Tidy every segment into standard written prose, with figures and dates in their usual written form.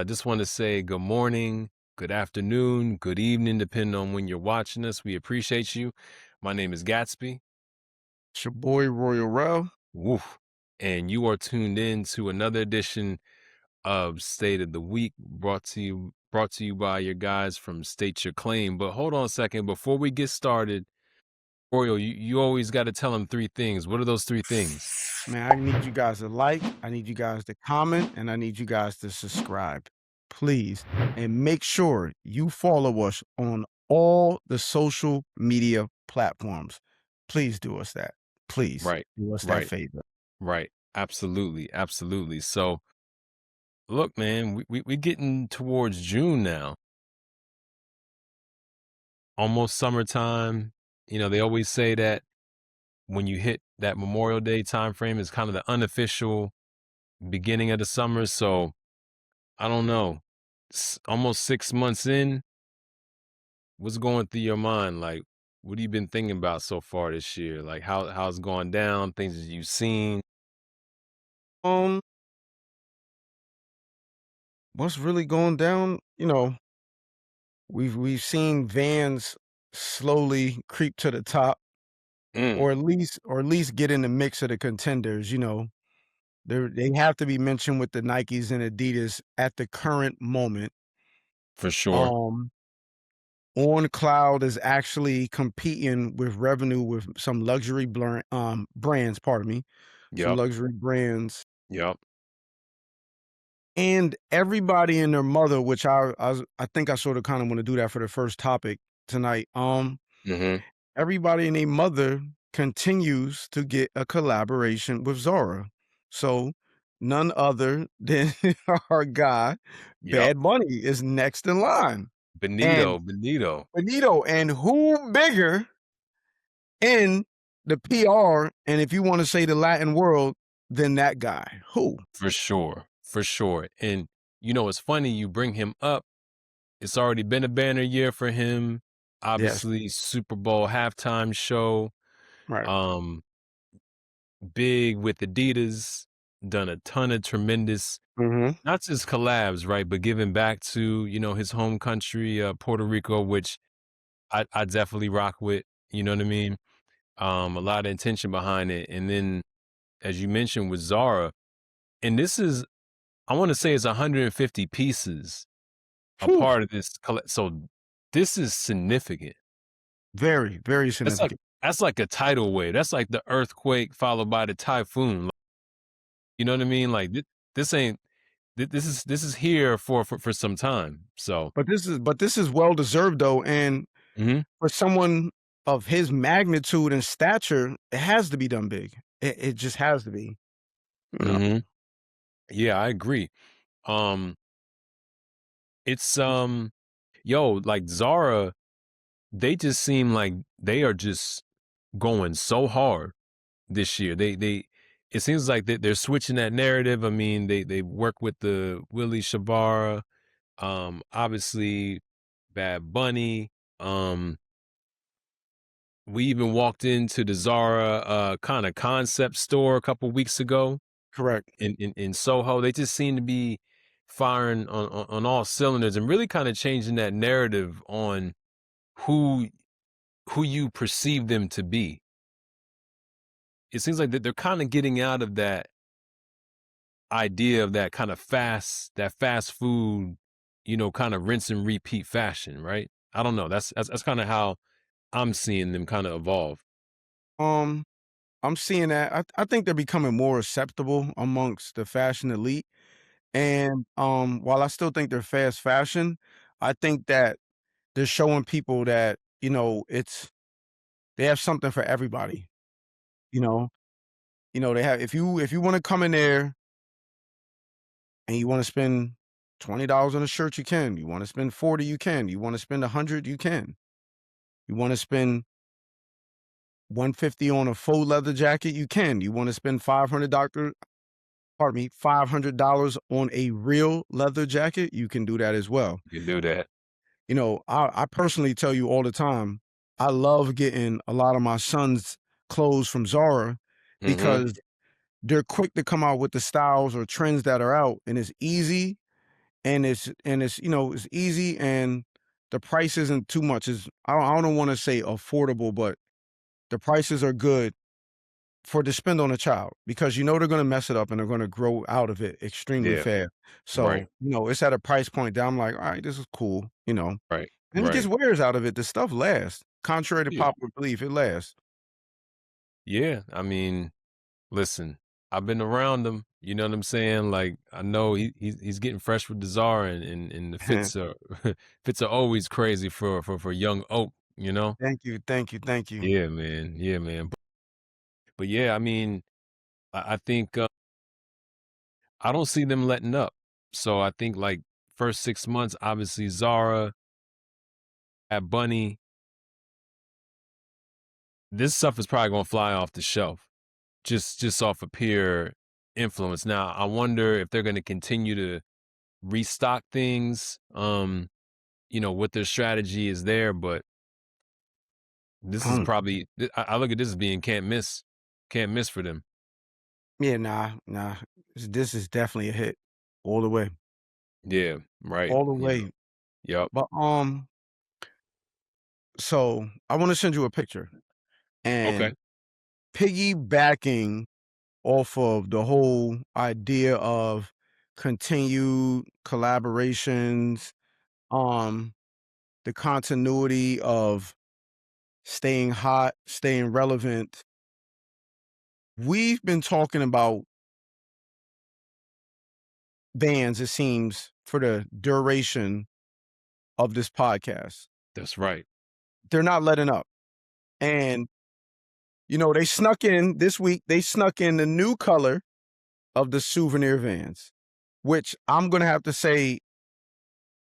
Just want to say good morning, good afternoon, good evening, depending on when you're watching us. We appreciate you. My name is Gatsby. It's your boy Royal Rel. Woof. And you are tuned in to another edition of State of the Week, brought to you by your guys from State Your Claim. But hold on a second, before we get started, Royal, you always got to tell them three things. What are those three things? Man, I need you guys to like, I need you guys to comment, and I need you guys to subscribe. Please. And make sure you follow us on all the social media platforms. Please do us that. Please Right, do us that right, favor. right. Absolutely, absolutely. So, look, man, we getting towards June now, almost summertime. They always say that when you hit that Memorial Day time frame is kind of the unofficial beginning of the summer. So I don't know. Almost 6 months in, what's going through your mind? Like, what have you been thinking about so far this year? Like how's it gone down, things that you've seen. Um, what's really going down? We've seen Vans slowly creep to the top, Mm, or at least get in the mix of the contenders. They have to be mentioned with the Nikes and Adidas at the current moment. for sure. Um, On Cloud is actually competing with revenue with some luxury brands, pardon me, some Yep. luxury brands, Yep. and everybody and their mother, which I think I sort of kind of want to do that for the first topic tonight. Hmm. Everybody and their mother continues to get a collaboration with Zara. So none other than our guy, Yep. Bad Bunny, is next in line. Benito. And Benito. Benito, and who bigger in the PR, and if you want to say the Latin world, than that guy? Who? For sure. For sure. And it's funny you bring him up. It's already been a banner year for him. Yes. Obviously, Super Bowl halftime show. Right. Um, Big with Adidas, done a ton of tremendous, Mhm. not just collabs, right, but giving back to, his home country, Puerto Rico, which I definitely rock with, you know what I mean? A lot of intention behind it. And then, as you mentioned with Zara, and this is, I want to say it's 150 pieces a Whew. part of this. So this is significant. Very, very That's like, significant. that's like a tidal wave. That's like the earthquake followed by the typhoon. You know what I mean? Like this ain't this is here for some time. So, But this is well deserved though, and mhm, for someone of his magnitude and stature, it has to be done big. It just has to be. You know. mhm. Yeah, I agree. Um, it's yo, like Zara, they just seem like they are just going so hard this year. They it seems like they're switching that narrative. I mean, they work with the Willie Shabara, obviously Bad Bunny. Um, we even walked into the Zara kind of concept store a couple weeks ago Correct. in Soho. They just seem to be firing on all cylinders and really kind of changing that narrative on who who you perceive them to be. It seems like that they're kind of getting out of that idea of that fast food, kind of rinse and repeat fashion, right? I don't know. That's kind of how I'm seeing them kind of evolve. Um, I'm seeing that. I think they're becoming more acceptable amongst the fashion elite. And while I still think they're fast fashion, I think that they're showing people that, they have something for everybody. You know, they have if you want to come in there and you want to spend $20 on a shirt, you can. You want to spend 40, you can. You want to spend 100, you can. You want to spend 150 on a faux leather jacket, you can. You want to spend $500 on a real leather jacket, you can do that as well. You can do that. I personally tell you all the time, I love getting a lot of my son's clothes from Zara Hmm. because they're quick to come out with the styles or trends that are out, and it's easy and it's, it's easy and the price isn't too much. Is I don't wanna say affordable, but the prices are good for to spend on a child because you know they're gonna mess it up and they're gonna grow out of it extremely Yeah. fast. So, Right. it's at a price point that I'm like, "Alright, this is cool." Right. And he gets Right. wears out of it. The stuff lasts. Contrary to Yeah. popular belief, it lasts. Yeah. I mean, listen, I've been around him. You know what I'm saying? Like I know he's getting fresh with the Zara and the fits are fits are always crazy for young Oak, you know? Thank you, thank you, thank you. Yeah, man. Yeah, man. But yeah, I mean, I think I don't see them letting up. So I think like first 6 months, obviously Zara, at Bunny, this stuff is probably gonna fly off the shelf. Just off of pure influence. Now, I wonder if they're gonna continue to restock things, what their strategy is there, but this is Um, probably I look at this as being can't miss for them. yeah, nah, nah. This is definitely a hit all the way, Yeah, right, all the way. yep, But, so I wanna send you a picture, okay, and piggybacking off of the whole idea of continued collaborations, um, the continuity of staying hot, staying relevant. We've been talking about bands, it seems, for the duration of this podcast. that's right. They're not letting up. And, they snuck in this week, they snuck in the new color of the souvenir Vans, which I'm gonna have to say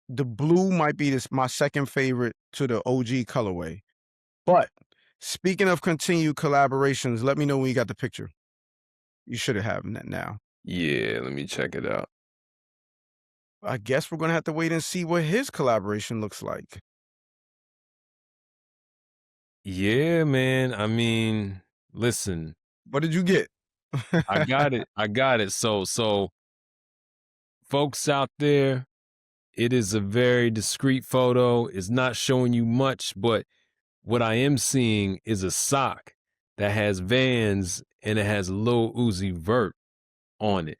the blue might be this my second favorite to the OG colorway. But speaking of continued collaborations, let me know when you got the picture. You should have that now. Yeah, let me check it out. I guess we're gonna have to wait and see what his collaboration looks like. Yeah, man. I mean, listen, What did you get? I got it. I got it. So folks out there, it is a very discreet photo. It's not showing you much, but what I am seeing is a sock that has Vans and it has Lil Uzi Vert on it.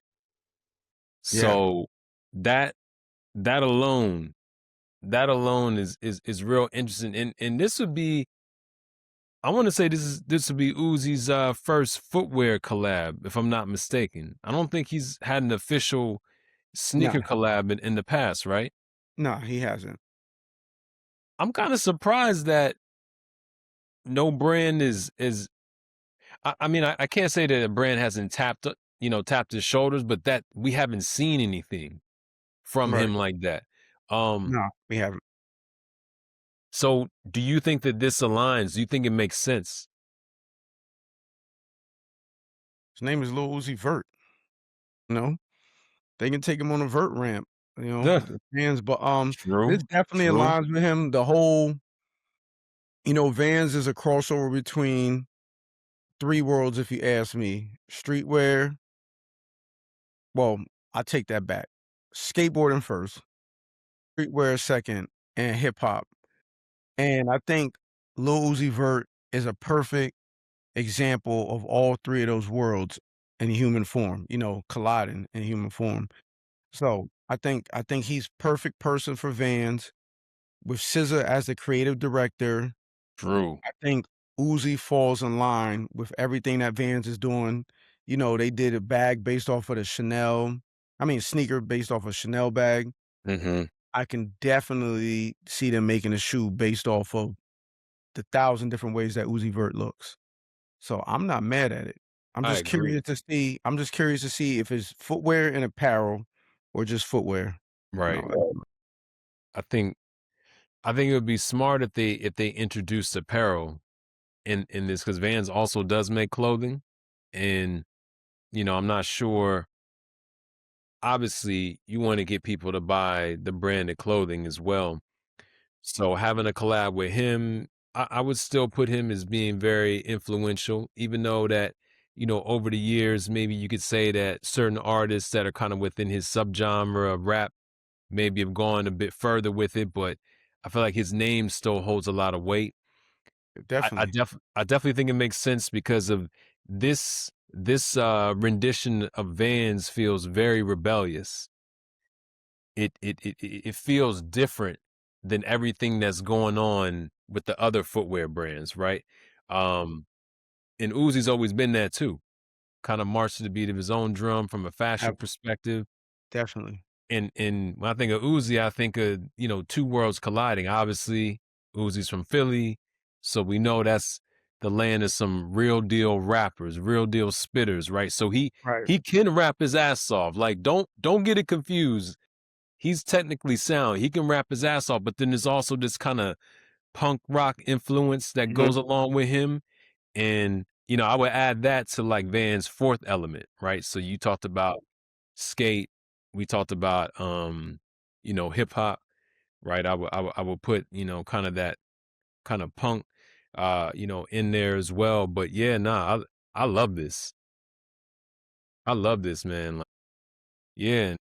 Yeah. So that that alone, that alone is real interesting. And this would be, I want to say this would be Uzi's first footwear collab, if I'm not mistaken. I don't think he's had an official No, sneaker collab in the past, right? no, he hasn't. I'm kind of surprised that no brand is I mean, I can't say that a brand hasn't tapped his shoulders, but that we haven't seen anything from Right. him like that. Um, No, we haven't. so do you think that this aligns? Do you think it makes sense? His name is Lil Uzi Vert. You know, they can take him on a vert ramp. Yeah, The fans. But this true, definitely true. aligns with him. The whole, Vans is a crossover between three worlds, if you ask me. Streetwear. Well, I take that back. Skateboarding first, streetwear second, and hip hop. And I think Lil Uzi Vert is a perfect example of all three of those worlds in human form, colliding in human form. So I think he's perfect person for Vans with SZA as the creative director. True. I think Uzi falls in line with everything that Vans is doing. They did a bag based off of the Chanel. I mean, sneaker based off a Chanel bag. Mhm. I can definitely see them making a shoe based off of the thousand different ways that Uzi Vert looks. So I'm not mad at it. I agree. I'm just curious to see if it's footwear and apparel or just footwear. Right. I think I think it would be smart if they introduced apparel in this because Vans also does make clothing, and I'm not sure. Obviously, you want to get people to buy the branded clothing as well. So having a collab with him, I would still put him as being very influential, even though that, over the years, maybe you could say that certain artists that are kind of within his subgenre of rap maybe have gone a bit further with it, but I feel like his name still holds a lot of weight. Definitely. I definitely think it makes sense because of this rendition of Vans feels very rebellious. It feels different than everything that's going on with the other footwear brands, right? Um, and Uzi's always been that too. Kind of marched to the beat of his own drum from a fashion Ab perspective. Definitely. And when I think of Uzi, I think of, two worlds colliding. Obviously, Uzi's from Philly, so we know that's the land of some real deal rappers, real deal spitters, right? So he Right. he can rap his ass off. Like don't get it confused. He's technically sound. He can rap his ass off, but then there's also this kind of punk rock influence that Mhm. goes along with him. And, I would add that to like Van's fourth element, right? So you talked about skate, we talked about hip hop, right? I would put, kind of that kind of punk in there as well. But yeah, nah, I love this. I love this, man. Like, yeah,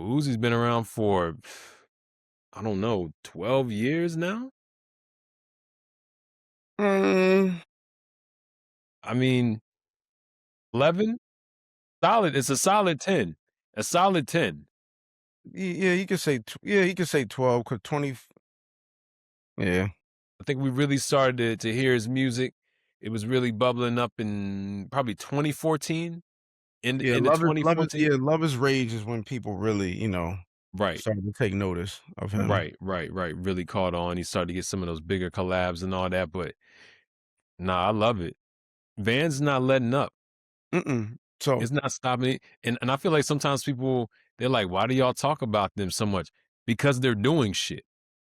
Uzi's been around for I don't know, 12 years now? Mm, I mean, 11? Solid, it's a solid 10. A solid 10. yeah, you could say 12 'cause 20 yeah. I think we really started to hear his music. It was really bubbling up in probably 2014, Yeah, into 2014. Love is Rage is when people really, Right, started to take notice of him. right. Really caught on. He started to get some of those bigger collabs and all that. But nah, I love it. Van's not letting up. Mm-mm. So, It's not stopping it. And I feel like sometimes people they're like, why do y'all talk about them so much? Because they're doing shit.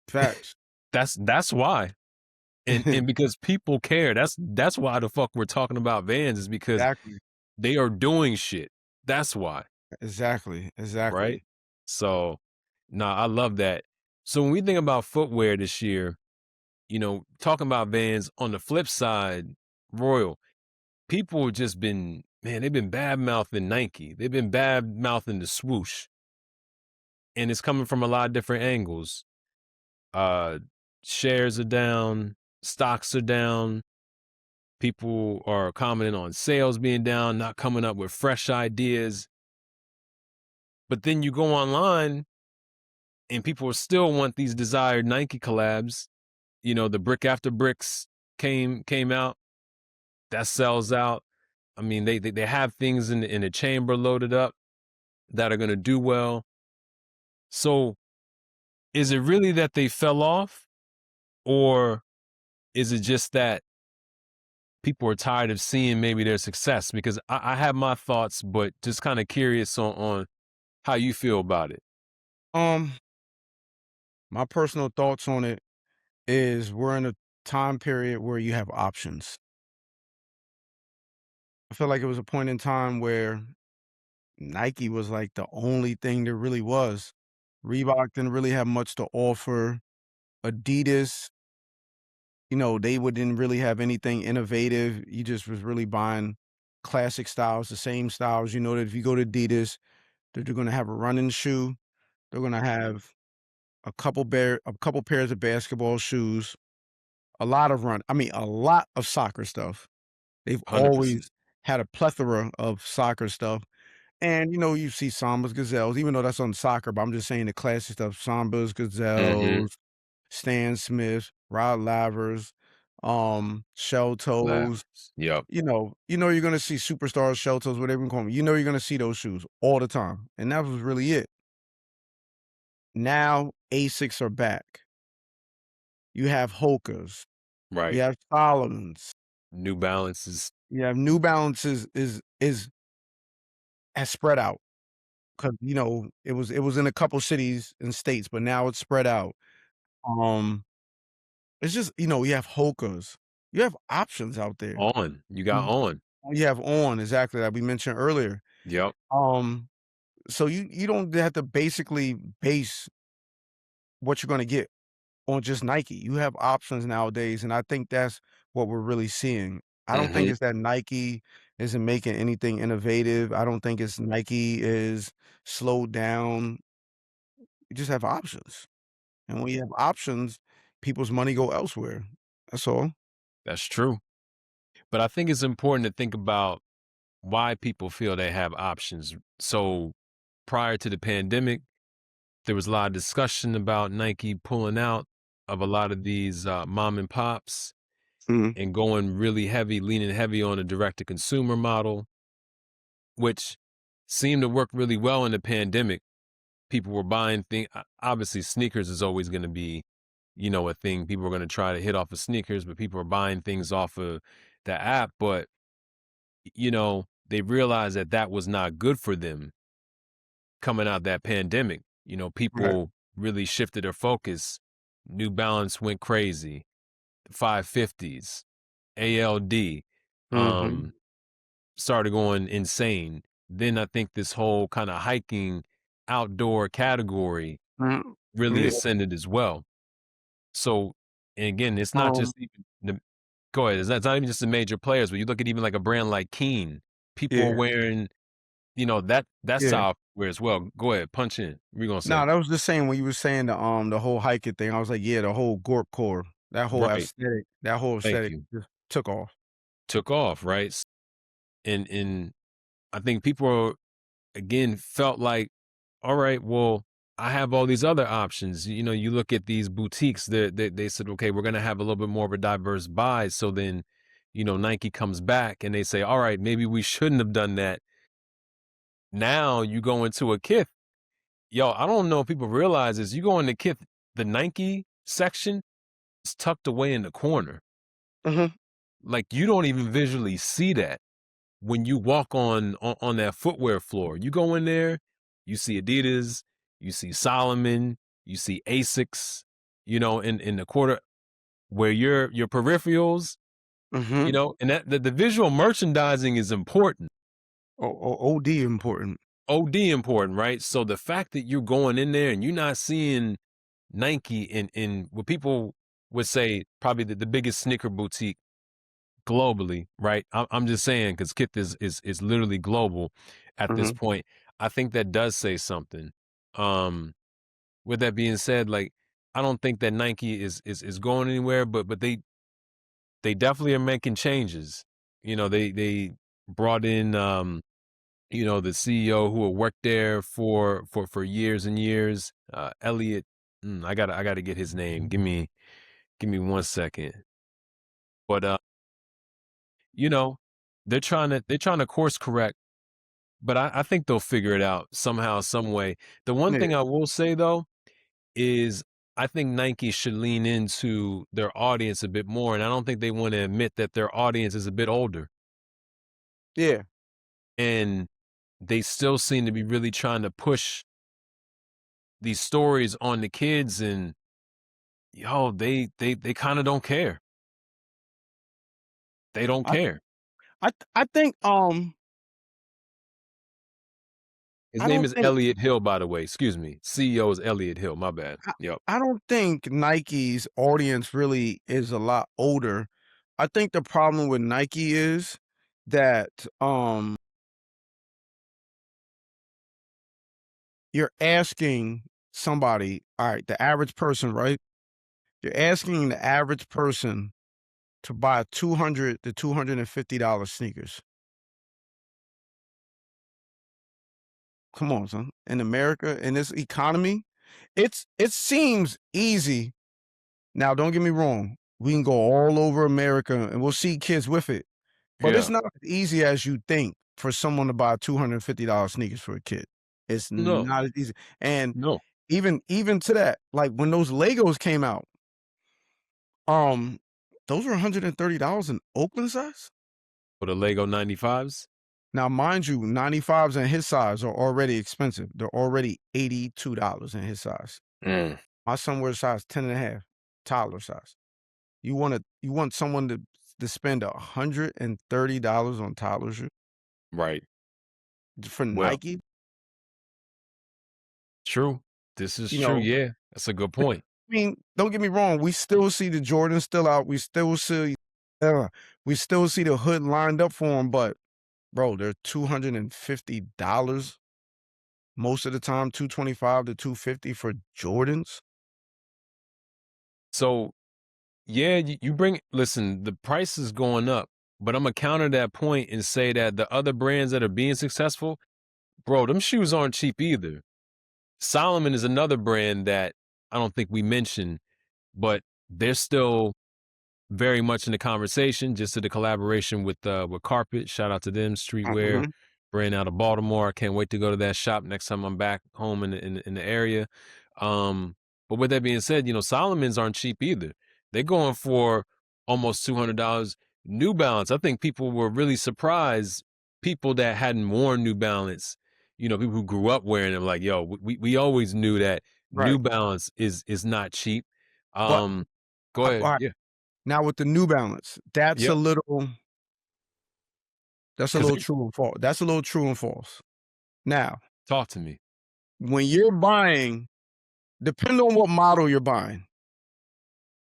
facts. That's why. And because people care. That's why the fuck we're talking about Vans is because Exactly. they are doing shit. That's why, Exactly. right? Exactly. So, nah, I love that. So when we think about footwear this year, talking about Vans on the flip side, Royal, people have just been, man, they've been bad mouthing Nike. They've been bad mouthing the swoosh. And it's coming from a lot of different angles. Uh Shares are down, stocks are down, people are commenting on sales being down, not coming up with fresh ideas. But then you go online and people still want these desired Nike collabs. The Brick After Bricks came out. That sells out. I mean, they have things in the chamber loaded up that are gonna do well. So is it really that they fell off? Or is it just that people are tired of seeing maybe their success? Because I have my thoughts, but just kind of curious on how you feel about it. Um, my personal thoughts on it is we're in a time period where you have options. I feel like it was a point in time where Nike was like the only thing there really was. Reebok didn't really have much to offer. Adidas, they wouldn't really have anything innovative. You just was really buying classic styles, the same styles. You know that if you go to Adidas, that they're gonna have a running shoe. They're gonna have a couple pairs of basketball shoes, a lot of soccer stuff. They've 100%. always had a plethora of soccer stuff. And, you see Sambas, Gazelles, even though that's on soccer, but I'm just saying the classic stuff, Sambas, Mm-hmm. Gazelles, Stan Smith, Rod Lavers, Shell Toes. Labs. Yep. You're gonna see superstars, Shell Toes, whatever you call them. You know you're gonna see those shoes all the time. And that was really it. Now Asics are back. You have Hokas, you Right. have Solomons, New Balances. you have New Balances is has spread out. 'Cause, it was in a couple cities and states, but now it's spread out. Um, it's just, you have Hokas. You have options out there. On. You got Mhm. on. You have On, exactly, that we mentioned earlier. Yep. Um, so you don't have to basically base what you're gonna get on just Nike. You have options nowadays, and I think that's what we're really seeing. I don't think Mm-hmm. it's that Nike isn't making anything innovative. I don't think it's Nike is slowed down. You just have options, and when you have options, people's money go elsewhere. That's all. That's true. But I think it's important to think about why people feel they have options. So prior to the pandemic, there was a lot of discussion about Nike pulling out of a lot of these mom and pops Mhm, and going really heavy, leaning heavy on a direct to consumer model, which seemed to work really well in the pandemic. People were buying things. Obviously, sneakers is always going to be, a thing. People are going to try to hit off of sneakers, but people are buying things off of the app. But, they realized that that was not good for them coming out that pandemic. right. People really shifted their focus. New Balance went crazy. 550s, ALD, Mhm. started going insane. Then I think this whole kind of hiking outdoor category Mm, really yeah, ascended as well. So, and again, it's not um, just even the go ahead. It's not even just the major players, but you look at even like a brand like Keen, people are yeah, wearing, that yeah. style wear as well. Go ahead, punch in. What you gonna Nah, say? that was the same when you were saying the whole hiking thing. I was like, yeah, the whole Gorp core, Right. that whole Thank aesthetic you. just took off. Took off, right? And I think people again felt like, all right, well, I have all these other options. You look at these boutiques, they said, okay, we're going to have a little bit more of a diverse buy. So then, Nike comes back and they say, all right, maybe we shouldn't have done that. Now you go into a Kith. Yo, I don't know if people realize this. You go into Kith, the Nike section is tucked away in the corner. Mhm. Like you don't even visually see that when you walk on that footwear floor. You go in there, you see Adidas, you see Solomon, you see Asics, in the quarter where your peripherals, Mhm. and that the visual merchandising is important. OD important. OD important, right? So the fact that you're going in there and you're not seeing Nike in what people would say probably the biggest sneaker boutique globally, right? I'm just saying because Kith is literally global at this Mhm. point. I think that does say something. Um, with that being said, like I don't think that Nike is going anywhere, but they definitely are making changes. They brought in the CEO who had worked there for years and years. Elliot, I gotta get his name. Give me 1 second. But you know, they're trying to course correct, but I think they'll figure it out somehow, some way. The one Yeah. thing I will say though is I think Nike should lean into their audience a bit more, and I don't think they want to admit that their audience is a bit older, Yeah. and they still seem to be really trying to push these stories on the kids, and they kind of don't care. They don't I care. I think, His I name don't is think Elliot Hill, by the way. Excuse me. CEO is Elliot Hill. My bad. I Yep. I don't think Nike's audience really is a lot older. I think the problem with Nike is that, you're asking somebody, alright, the average person, right? You're asking the average person to buy 200 to $250 sneakers. Come on, son. In America, in this economy, it seems easy. Now, don't get me wrong. We can go all over America and we'll see kids with it, but it's Yeah. not as easy as you think for someone to buy $250 sneakers for a kid. It's No. not as easy. And No. even to that, like when those Legos came out, um, those were $130 in Oakland size. For the Lego 95s? Now, mind you, 95s in his size are already expensive. They're already $82 in his size. Mm, My son wears size 10 and a half, toddler size. You want someone to spend $130 on toddler shoes right. for Well, Nike? true. This is You true. know, Yeah. That's a good point. I mean, don't get me wrong, we still see the Jordans still out. We still see the hood lined up for them, but bro, they're $250 most of the time, 225 to 250 for Jordans. So, yeah, you bring listen, the price is going up, but Imma counter that point and say that the other brands that are being successful, bro, them shoes aren't cheap either. Solomon is another brand that I don't think we mentioned, but they're still very much in the conversation, just to the collaboration with Carpet. Shout out to them, streetwear Mhm. brand out of Baltimore. I can't wait to go to that shop next time I'm back home in the area. Um, but with that being said, Solomons aren't cheap either. They're going for almost $200. New Balance, I think people were really surprised. People that hadn't worn New Balance, people who grew up wearing them, like, yo, we always knew that Right. New Balance is not cheap. But, Um, Go ahead. alright, Yeah. now with the New Balance, Yep. that's a Because little true and false. That's a little true and false. Now, talk to me. when you're buying, depend on what model you're buying.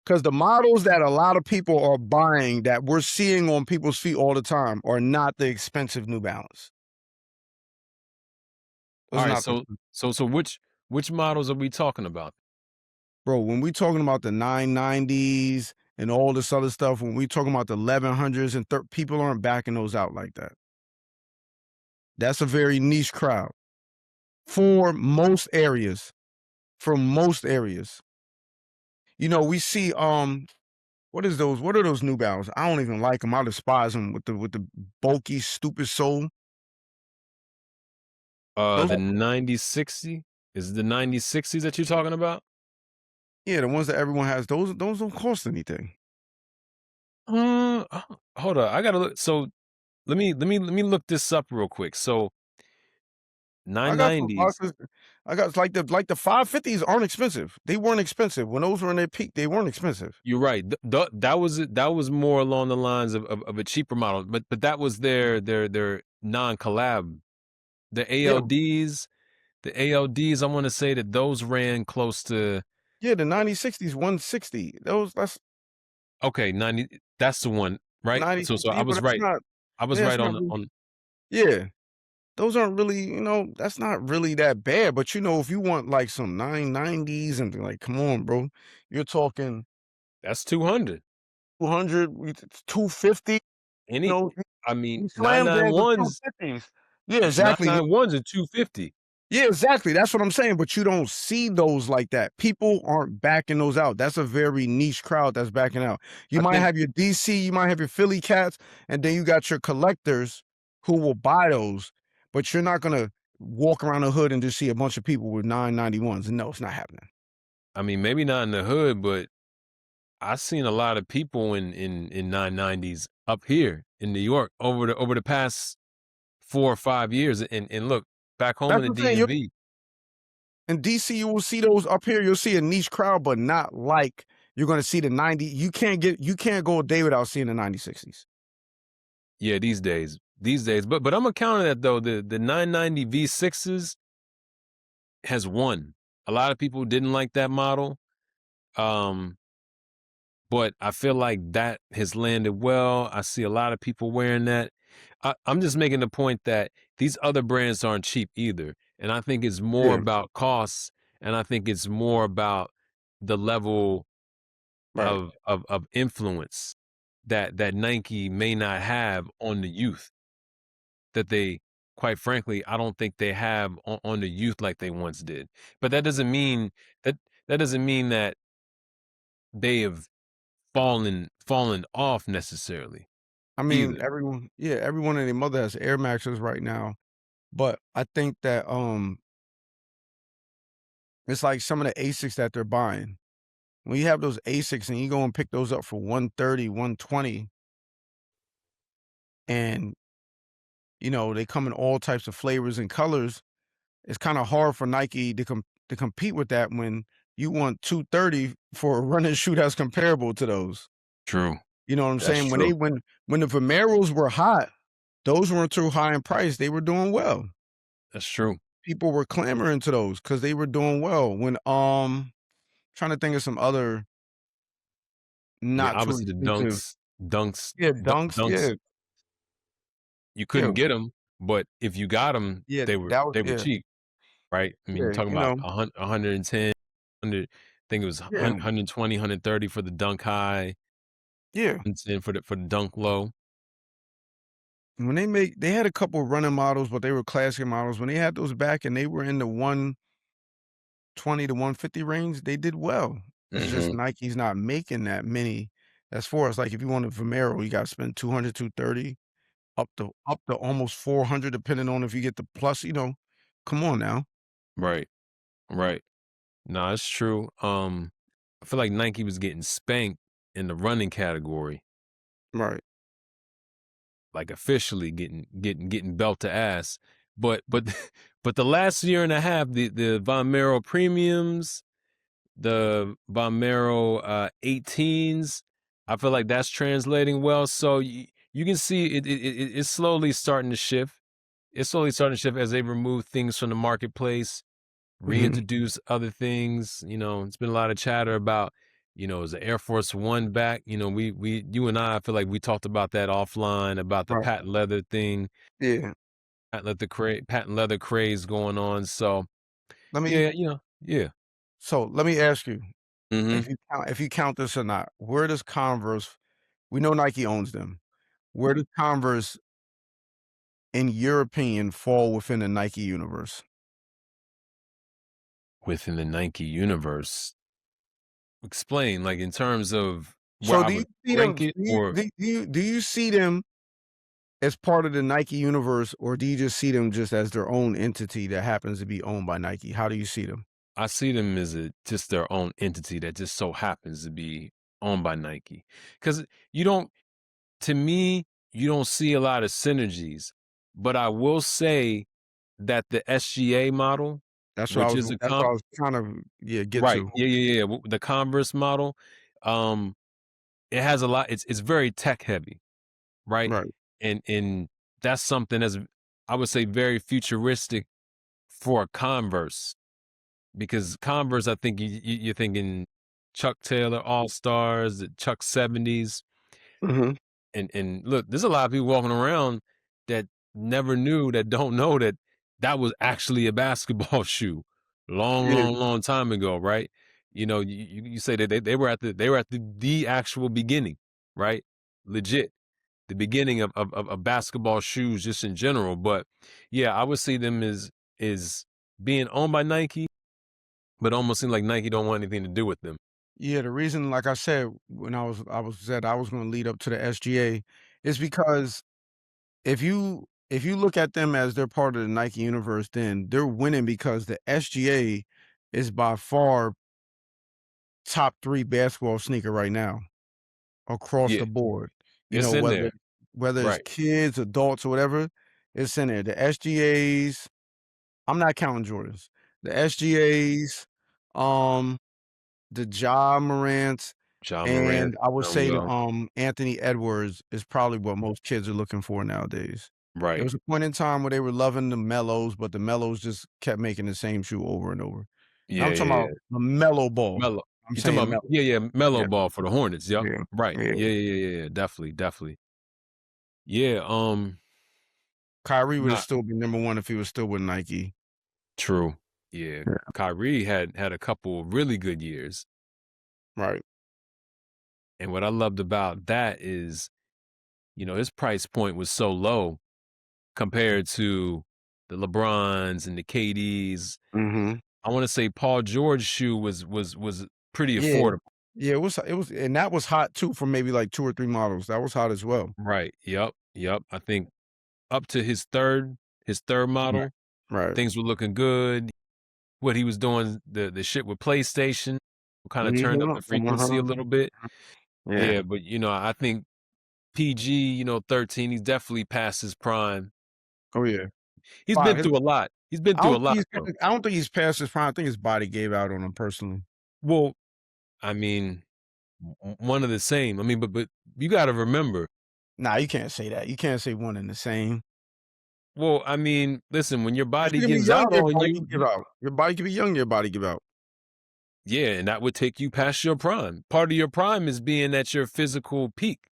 Because the models that a lot of people are buying that we're seeing on people's feet all the time are not the expensive New Balance. Those All are right. not the, So which models are we talking about? bro, when we talking about the 990s and all this other stuff, when we talking about the 1100s and people aren't backing those out like that. That's a very niche crowd for most areas. For most areas. We see what are those New Balance? I don't even like them. I despise them with the bulky, stupid sole. Those The are, 9060? Is it the 9060s that you're talking about? yeah, the ones that everyone has. Those don't cost anything. Hold on. I gotta look. So let me look this up real quick. So I got some 990s. boxes. I got like the 550s aren't expensive. They weren't expensive. When those were in their peak, they weren't expensive. You're right. That was it. That was more along the lines of a cheaper model, but that was their non-collab. The Yeah, ALDs, the ALDs. I want to say that those ran close to. yeah, the 9060s, 160. That's Okay, 90, that's the one, right? So 9060. I Yeah, but was that's right. not, I was yeah, that's right not on really, on yeah. Those aren't really, that's not really that bad. But if you want like some 990s and like, come on, bro. You're talking that's 200. 200, 250, Any you I mean, you slam dance with 250s. Yeah, exactly. 991s are 250. Yeah, exactly. That's what I'm saying. But you don't see those like that. People aren't backing those out. That's a very niche crowd that's backing out. You I might think have your DC, you might have your Philly cats, and then you got your collectors who will buy those, but you're not gonna walk around the hood and just see a bunch of people with 991s. And no, it's not happening. maybe not in the hood, but I seen a lot of people in 990s up here in New York over the past 4 or 5 years, and look, back home That's in the what I'm saying. DMV. In DC, you will see those up here. You'll see a niche crowd, but not like you're gonna see the 90. You can't go a day without seeing the 9060s. Yeah, these days, but I'm gonna counter that though. The 990 V6s has won. A lot of people didn't like that model. Um, But I feel like that has landed well. I see a lot of people wearing that. I'm just making the point that these other brands aren't cheap either. And I think it's more Yeah, about costs, and I think it's more about the level right. of influence that Nike may not have on the youth, that they, quite frankly, I don't think they have on the youth like they once did. But that that doesn't mean that they have fallen off necessarily I mean, either. everyone and their mother has Air Maxes right now, but I think that it's like some of the Asics that they're buying. When you have those Asics and you go and pick those up for 130, 120, and they come in all types of flavors and colors, it's kind of hard for Nike to compete with that when you want 230 for a running shoe that's comparable to those. True. You know what I'm That's saying? true. When the Vomeros were hot, those weren't too high in price. They were doing well. That's true. People were clamoring to those because they were doing well. When trying to think of some other I mean, not too obviously the expensive. dunks, Yeah, Dunks. dunks. Yeah, You Yeah, couldn't get them, but if you got them, yeah, they were that was they were yeah, cheap, right? I mean, you're yeah, talking about 110, 100, I think it was yeah, 120, for the dunk high, yeah. and 10 for the dunk low. When they had a couple running models, but they were classic models. When they had those back and they were in the 120 to 150 range, they did well. It's just Mhm. Nike's not making that many. As far as like if you want a Vomero, you gotta spend 200, 230, up to almost 400 depending on if you get the plus, come on now. Right, right. No, it's true. I feel like Nike was getting spanked in the running category, Right. like officially getting belt to ass. But but the last year and a half, the Von Mero premiums, the Von Mero 18s, I feel like that's translating well. So you can see it's slowly starting to shift. It's slowly starting to shift as they remove things from the marketplace, Mhm. reintroduce other things. It's been a lot of chatter about, is the Air Force One back? You and I feel like we talked about that offline about the Right. patent leather thing, Yeah. patent leather craze going on. So Let me yeah, yeah. let me ask you, Hmm. if you count this or not, where does Converse we know Nike owns them. Where does Converse, in your opinion, fall within the Nike universe? Within the Nike universe, explain, like, in terms of where So I do you would see them rank it, do you or do you see them as part of the Nike universe, or do you just see them just as their own entity that happens to be owned by Nike? How do you see them? I see them as just their own entity that just so happens to be owned by Nike. Because you don't, to me, you don't see a lot of synergies. But I will say that the SGA model, which is a That's what I was trying to, yeah, get right, to. yeah, the Converse model, um, it has a lot. It's very tech heavy, right? Right. And that's something that's, I would say, very futuristic for a Converse, because Converse, I think you're thinking Chuck Taylor All Stars, the Chuck 70s, Mhm. and look, there's a lot of people walking around that never knew, that don't know that that was actually a basketball shoe, long, Yeah, long, long time ago, right? You say that they were at the actual beginning, right? Legit, the beginning of basketball shoes just in general. But yeah, I would see them as is being owned by Nike, but almost seem like Nike don't want anything to do with them. yeah, the reason, like I said, when I was said I was gonna lead up to the SGA is because if you look at them as they're part of the Nike universe, then they're winning because the SGA is by far top 3 basketball sneaker right now across Yeah, the board. it's in Whether there. it's Right. kids, adults, or whatever, it's in there. The SGAs, I'm not counting Jordans. The SGAs, um, the Ja Morants, John Morant and I would done say the, well. Anthony Edwards is probably what most kids are looking for nowadays. There Right. was a point in time where they were loving the Mellows, but the Mellows just kept making the same shoe over and over. Now Yeah, I'm talking yeah, about yeah. the Mellow Ball. Melo. I'm You talking saying about, Mellow. yeah, Melo Yeah, Ball for the Hornets. Yep. yeah, Right. yeah. Yeah. Definitely, definitely. Yeah, Kyrie would have not still been number 1 if he was still with Nike. true. Yeah. Yeah. Kyrie had a couple of really good years. Right. And what I loved about that is, his price point was so low compared to the LeBrons and the KDs. Mhm. I want to say Paul George's shoe was pretty Yeah. affordable. Yeah, it was and that was hot too for maybe like 2 or 3 models. That was hot as well. Right. Yep. I think up to his third Right. model, Right. things were looking good. What he was doing, the shit with PlayStation, kind of turned up Mhm. the frequency a Mhm. little bit. Yeah. Yeah, but I think PG, 13, he's definitely past his prime. Oh, yeah. He's been 5. through a lot. He's been through a lot, though. I don't think he's past his prime. I think his body gave out on him personally. Well, I mean, one of the same. I mean, but you got to remember. Nah, you can't say that. You can't say one and the same. Well, I mean, listen, when your Because body you can be gives young, out your on body you, can give out. Your body can be young, your body give out. yeah, and that would take you past your prime. Part of your prime is being at your physical peak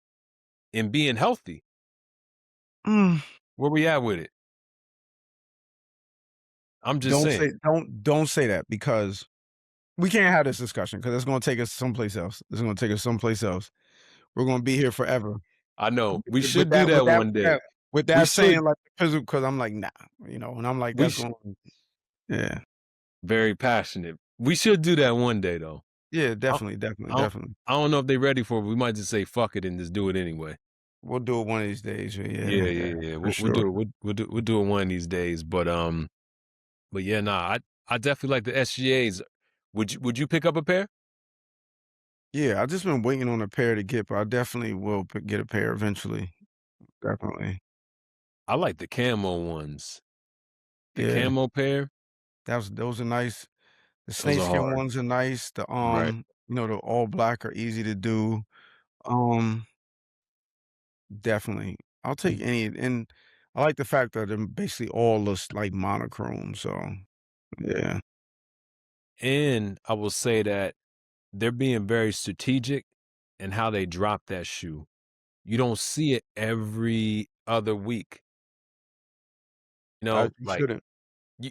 and being healthy. Mm. Where we at with it? I'm just Don't saying. say don't say that because we can't have this discussion because it's gonna take us someplace else. It's gonna take us someplace else. We're gonna be here forever. I know. We With should do that one day. We that should. saying, like, physical, because 'cause I'm like, "Nah," and I'm like, We "That's should. going." Yeah. Very passionate. We should do that one day, though. Yeah, I definitely, definitely, I don't definitely. I don't know if they're ready for it. We might just say, "Fuck it," and just do it anyway. We'll do it one of these days. Yeah, Yeah, yeah, yeah, yeah. for We'll sure. do it. We'll do it one of these days. But yeah, nah, I definitely like the SGAs. Would you pick up a pair? Yeah, I just been waiting on a pair to get, but I definitely will get a pair eventually. Definitely. I like the camo ones. The Yeah, camo pair, those are nice. The those are snakeskin hard. ones are nice. Right. The all black are easy to do. Um, Definitely. I'll take any, and I like the fact that they're basically all just like monochrome. So yeah, And I will say that they're being very strategic in how they drop that shoe. You don't see it every other week. you Like shouldn't.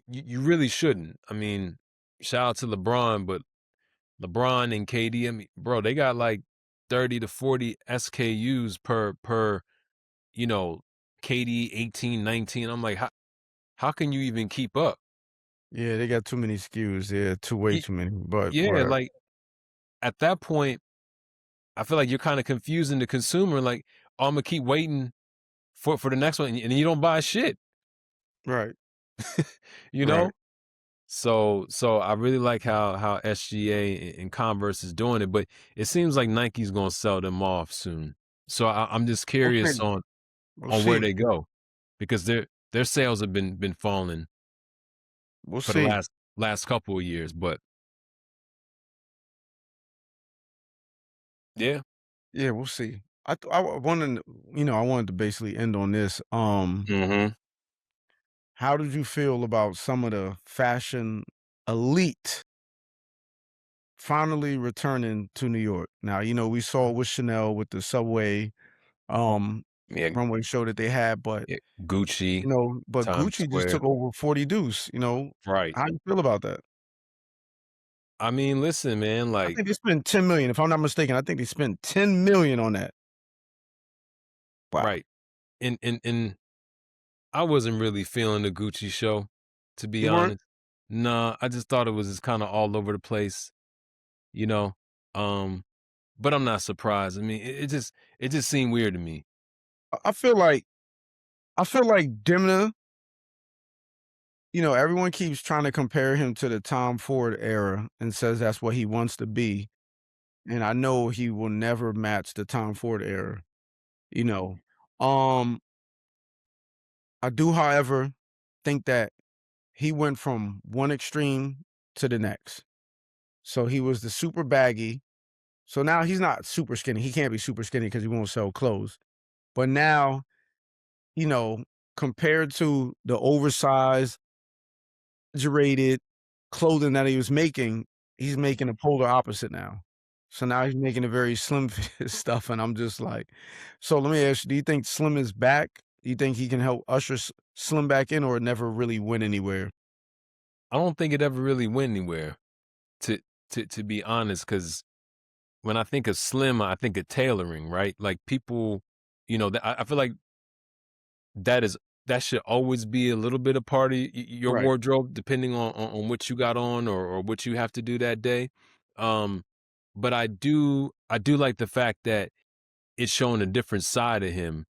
you really shouldn't. I mean, shout out to LeBron, but LeBron and KD, I mean, bro, they got like 30 to 40 SKUs per, you know, KD 18, 19. I'm like, how can you even keep up? Yeah, they got too many SKUs. Yeah, way Y- too many. But Yeah, whatever. like at that point, I feel like you're kind of confusing the consumer. Like, oh, I'm gonna keep waiting for the next one, and you don't buy shit, Right, you right. know? So I really like how SGA and Converse is doing it, but it seems like Nike's gonna sell them off soon. So I'm just Okay, curious we'll on where see. they go because their sales have been falling We'll for the see. last couple of years. But yeah, Yeah, we'll see. I wanted, I wanted to basically end on this. hmm How did you feel about some of the fashion elite finally returning to New York? Now, we saw with Chanel with the subway um yeah, runway show that they had, but yeah, Gucci, Times Gucci just Square, took over 40 Deuce. right? How you feel about that? I mean, listen, man, I like think they spent 10 million, if I'm not mistaken. I think they spent 10 million on that. Wow. right, and I wasn't really feeling the Gucci show, to be You weren't? honest. Nah, I just thought it was just kind of all over the place, you know. Um, but I'm not surprised. I mean, it just seemed weird to me. I feel like Demna, everyone keeps trying to compare him to the Tom Ford era and says that's what he wants to be. And I know he will never match the Tom Ford era, you know. Um, I do, however, think that he went from one extreme to the next. So he was the super baggy. So now he's not super skinny. He can't be super skinny because he won't sell clothes. But now, you know, compared to the oversized, exaggerated clothing that he was making, he's making a polar opposite now. So now he's making a very slim fit stuff, and I'm just like, so let me ask you, do you think Slim is back? Do you think he can help usher Slim back in, or it never really went anywhere? I don't think it ever really went anywhere, to to be honest, because when I think of slim, I think of tailoring, right? Like people, I feel like that should always be a little bit of part of your Right. wardrobe, depending on what you got on or what you have to do that day. Um, but I do like the fact that it's showing a different side of him,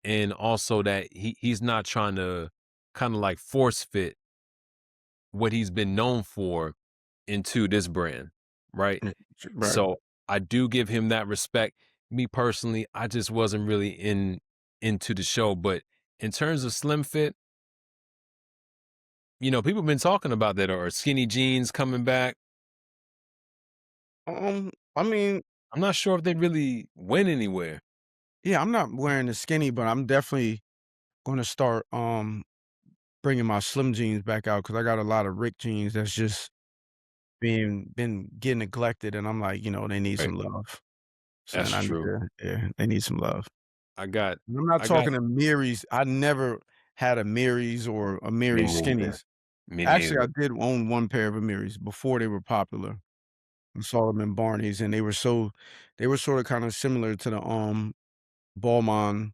and also that he's not trying to kind of like force fit what he's been known for into this brand, right? Mm, right. So I do give him that respect. Me personally, I just wasn't really into the show, but in terms of slim fit, people been talking about that or skinny jeans coming back. I mean, I'm not sure if they really went anywhere. yeah, I'm not wearing the skinny, but I'm definitely gonna start bringing my slim jeans back out because I got a lot of Rick jeans that's just been getting neglected, and I'm like, they need Right. some love. So, That's and I need true. to, yeah, they need some love. I got And I'm not I got talking to Mary's. I never. had a Miris or a Me Miri neither. skinnies. Me Actually, neither. I did own one pair of Amiris before they were popular. I saw them in Barney's, and they were sorta kinda similar to the, Balmain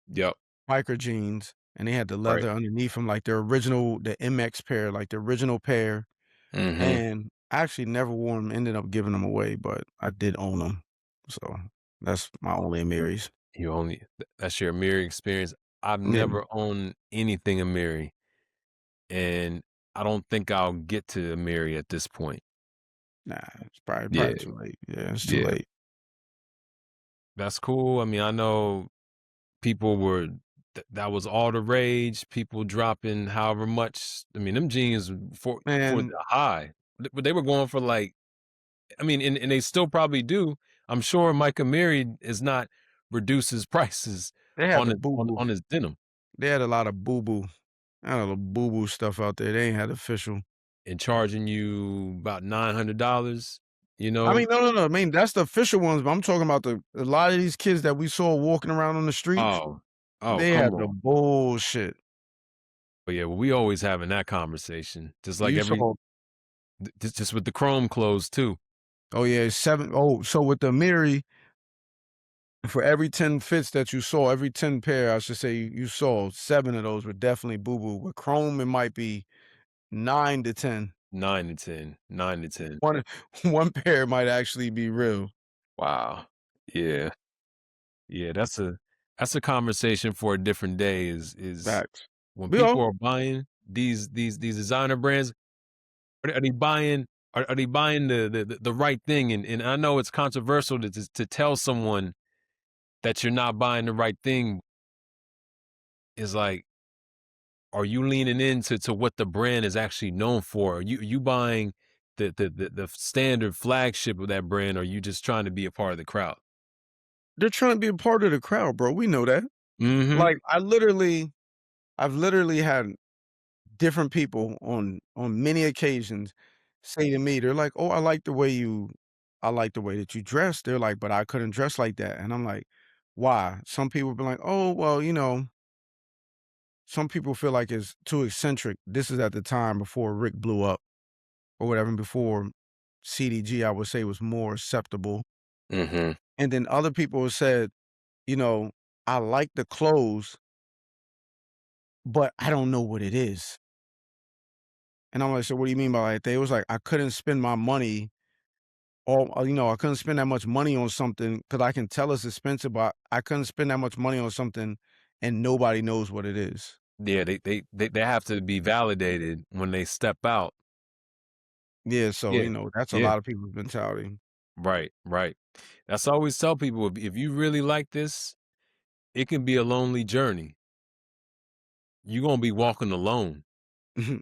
Yep. biker jeans, and they had the Right. leather underneath them, like the MX pair, like the original pair, Mhm. and I actually never wore them. Ended up giving them away, but I did own them. So, that's my only Amiris. You only that's your Amiri experience. I've Yeah, never owned anything Amiri, and I don't think I'll get to Amiri at this point. nah, it's probably Yeah, too late. Yeah, it's too yeah. late. That's cool. I mean, I know people were that was all the rage, people dropping however much. I mean, them jeans for Man, the high. They were going for like I mean, and they still probably do. I'm sure Mike Amiri is not reduce his prices they had on the it boo-boo. on his denim They had a lot of boo-boo. I had a little boo-boo stuff out there. They ain't had official. and charging you about $900, you I know? mean, no. I mean, that's the official ones, but I'm talking about a lot of these kids that we saw walking around on the streets, Oh, oh, they come had the on. bullshit. But yeah, well, we always having that conversation. Just like You every saw just with the Chrome clothes too. oh, yeah, 7 oh, so with the Miri, for every 10 fits that you saw, every 10 pair, I should say, you saw, 7 of those were definitely boo-boo. With Chrome, it might be 9 to 10. 9 to 10, 9 to 10. One one pair might actually be real. Wow. Yeah. Yeah, that's a conversation for a different day is Facts. when We all people are buying these designer brands, are they buying are they buying the right thing? And I know it's controversial to tell someone that you're not buying the right thing is like, are you leaning into what the brand is actually known for? Are you buying the standard flagship of that brand, or are you just trying to be a part of the crowd? they're trying to be a part of the crowd, bro, we know that. Mhm. Like, I've literally had different people on many occasions say to me, they're like, "Oh, I like the way that you dress." They're like, "But I couldn't dress like that." And I'm like, "Why?" Some people be like, "Oh, well, some people feel like it's too eccentric." This is at the time before Rick blew up or whatever, and before CDG, I would say, was more acceptable. Mhm. And then other people have said, you know, "I like the clothes, but I don't know what it is." And I'm like, "So what do you mean by that?" They was like, "I couldn't spend my money I couldn't spend that much money on something because I can tell it's expensive, but I couldn't spend that much money on something and nobody knows what it is." Yeah, they have to be validated when they step out. Yeah, so, Yeah. that's a Yeah. lot of people's mentality. Right, right. That's I always tell people, if you really like this, it can be a lonely journey. You're gonna be walking alone.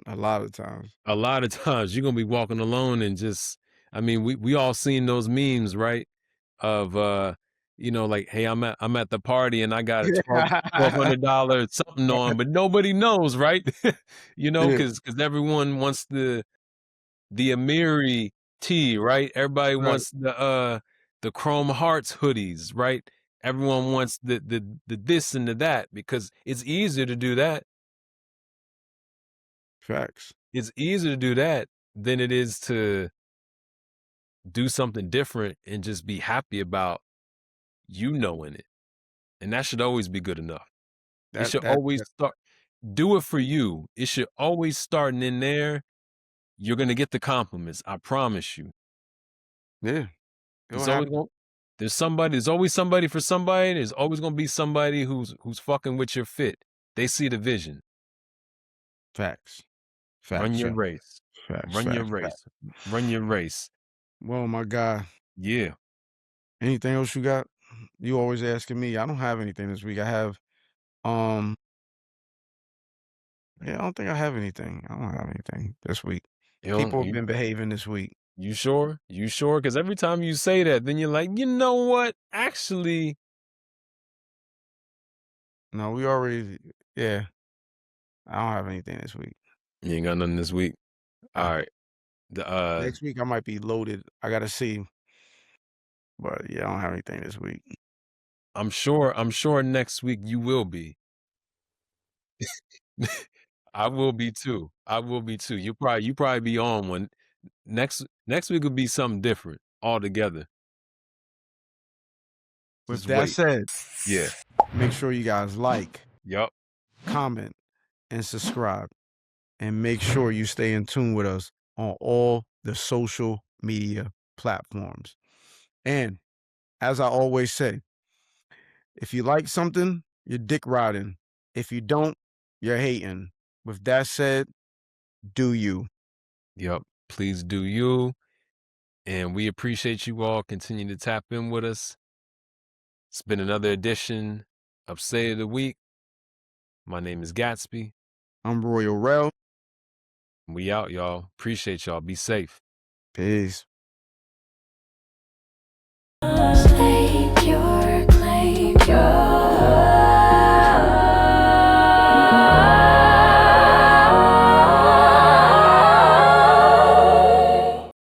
A lot of times. A lot of times you're gonna be walking alone and just I mean, we all seen those memes, right? Of like, hey, I'm at the party and I got a Yeah. $1,200 something on, but nobody knows, right? Yeah, Because everyone wants the Amiri tee, right? Everybody right. wants the Chrome Hearts hoodies, right? Everyone wants the this and the that because it's easier to do that. Facts. It's easier to do that than it is to do something different and just be happy about you knowing it. And that should always be good enough. It That should that always that start do it for you. It should always starting in there. You're gonna get the compliments. I promise you. yeah, it'll There's always happen. going there's always somebody for somebody. There's always gonna be somebody who's fucking with your fit. They see the vision. Facts. Run Facts, your sir. race. Facts, Run your facts, race. facts. Run your race. Well, my guy, Yeah. anything else you got? You always asking me. I don't have anything this week. Um yeah, I don't think I have anything. I don't have anything this week. You know, People have been behaving this week. you sure? You sure? Because every time you say that, then you're like, you know what? Actually, No, we already yeah, I don't have anything this week. you ain't got nothing this week. All Uh, right. The next week I might be loaded. I gotta see. But yeah, I don't have anything this week. I'm sure next week you will be. I will be too. I will be too. You probably be on one. Next week will be something different altogether. With Just that wait. said, Yeah. make sure you guys like, Yup. comment, and subscribe. And make sure you stay in tune with us on all the social media platforms. And as I always say, if you like something, you're dick riding. If you don't, you're hating. With that said, do you. Yup. Please do you. And we appreciate you all. Continue to tap in with us. It's been another edition of Say of the Week. My name is Gatsby. I'm Royal Rel. We out, y'all. Appreciate y'all. Be safe. Peace.